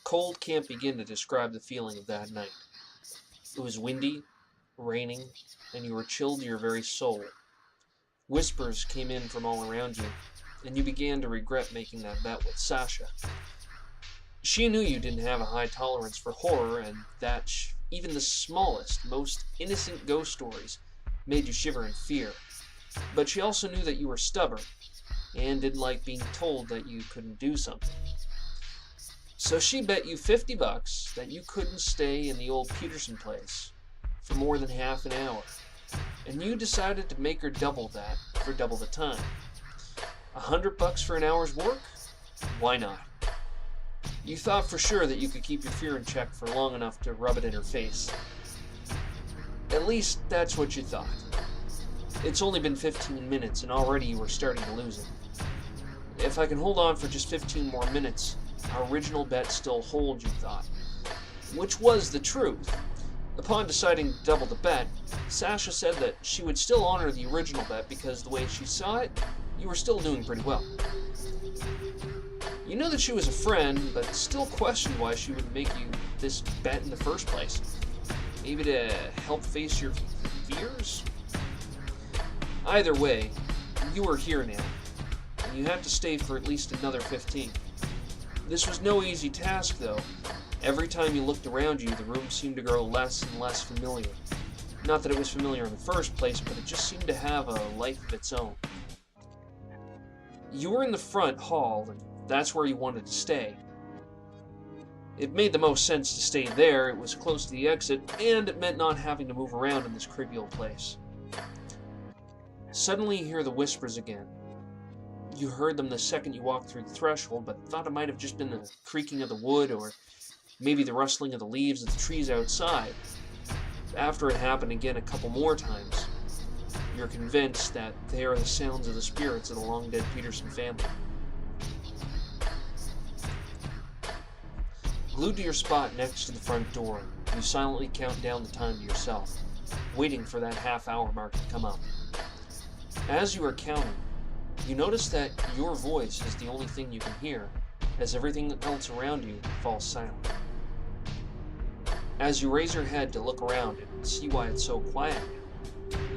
Cold can't begin to describe the feeling of that night. It was windy, raining, and you were chilled to your very soul. Whispers came in from all around you, and you began to regret making that bet with Sasha. She knew you didn't have a high tolerance for horror, and that even the smallest, most innocent ghost stories made you shiver in fear. But she also knew that you were stubborn, and didn't like being told that you couldn't do something. So she bet you $50 that you couldn't stay in the old Peterson place for more than half an hour, and you decided to make her double that for double the time. $100 for an hour's work? Why not? You thought for sure that you could keep your fear in check for long enough to rub it in her face. At least that's what you thought. It's only been 15 minutes and already you were starting to lose it. If I can hold on for just 15 more minutes, our original bet still holds, you thought. Which was the truth. Upon deciding to double the bet, Sasha said that she would still honor the original bet because the way she saw it, you were still doing pretty well. You know that she was a friend, but still questioned why she would make you this bet in the first place. Maybe to help face your fears? Either way, you were here now, and you had to stay for at least another 15. This was no easy task, though. Every time you looked around you, the room seemed to grow less and less familiar. Not that it was familiar in the first place, but it just seemed to have a life of its own. You were in the front hall, and that's where you wanted to stay. It made the most sense to stay there. It was close to the exit, and it meant not having to move around in this creepy old place. Suddenly you hear the whispers again. You heard them the second you walked through the threshold, but thought it might have just been the creaking of the wood, or maybe the rustling of the leaves of the trees outside. After it happened again a couple more times, you're convinced that they are the sounds of the spirits of the long-dead Peterson family. Glued to your spot next to the front door, you silently count down the time to yourself, waiting for that half-hour mark to come up. As you are counting, you notice that your voice is the only thing you can hear, as everything else around you falls silent. As you raise your head to look around and see why it's so quiet,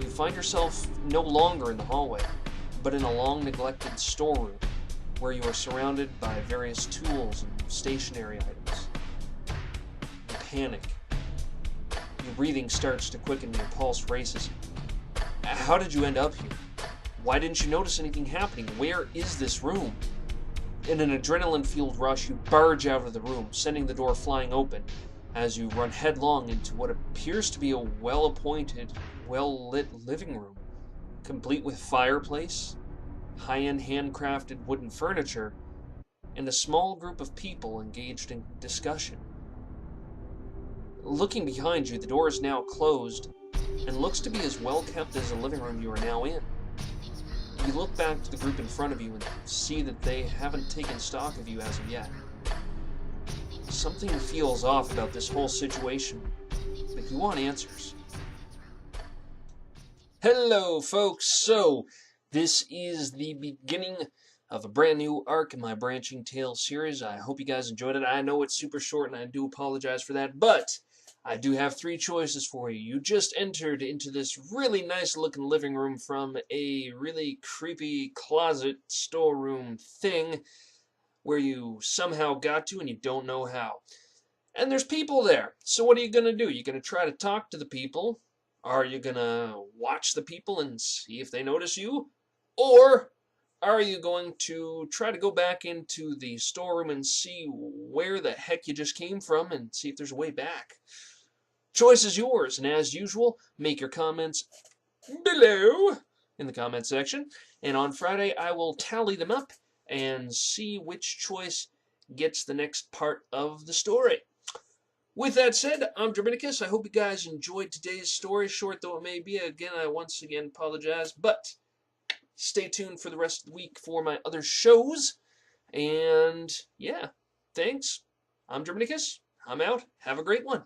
you find yourself no longer in the hallway, but in a long-neglected storeroom, where you are surrounded by various tools and stationary items. You panic. Your breathing starts to quicken and your pulse races. How did you end up here? Why didn't you notice anything happening? Where is this room? In an adrenaline-fueled rush, you barge out of the room, sending the door flying open as you run headlong into what appears to be a well-appointed, well-lit living room, complete with fireplace, high-end handcrafted wooden furniture, and a small group of people engaged in discussion. Looking behind you, the door is now closed and looks to be as well kept as the living room you are now in. You look back to the group in front of you and see that they haven't taken stock of you as of yet. Something feels off about this whole situation, but you want answers. Hello, folks! So, this is the beginning of a brand new arc in my Branching Tales series. I hope you guys enjoyed it. I know it's super short, and I do apologize for that, but I do have 3 choices for you. You just entered into this really nice-looking living room from a really creepy closet storeroom thing where you somehow got to and you don't know how. And there's people there. So what are you going to do? You're going to try to talk to the people? Are you going to watch the people and see if they notice you? Or are you going to try to go back into the storeroom and see where the heck you just came from and see if there's a way back? Choice is yours, and as usual, make your comments below in the comment section, and on Friday I will tally them up and see which choice gets the next part of the story. With that said, I'm Drominicus. I hope you guys enjoyed today's story, short though it may be. Again, I once again apologize, but stay tuned for the rest of the week for my other shows, and yeah, thanks. I'm Drominicus. I'm out. Have a great one.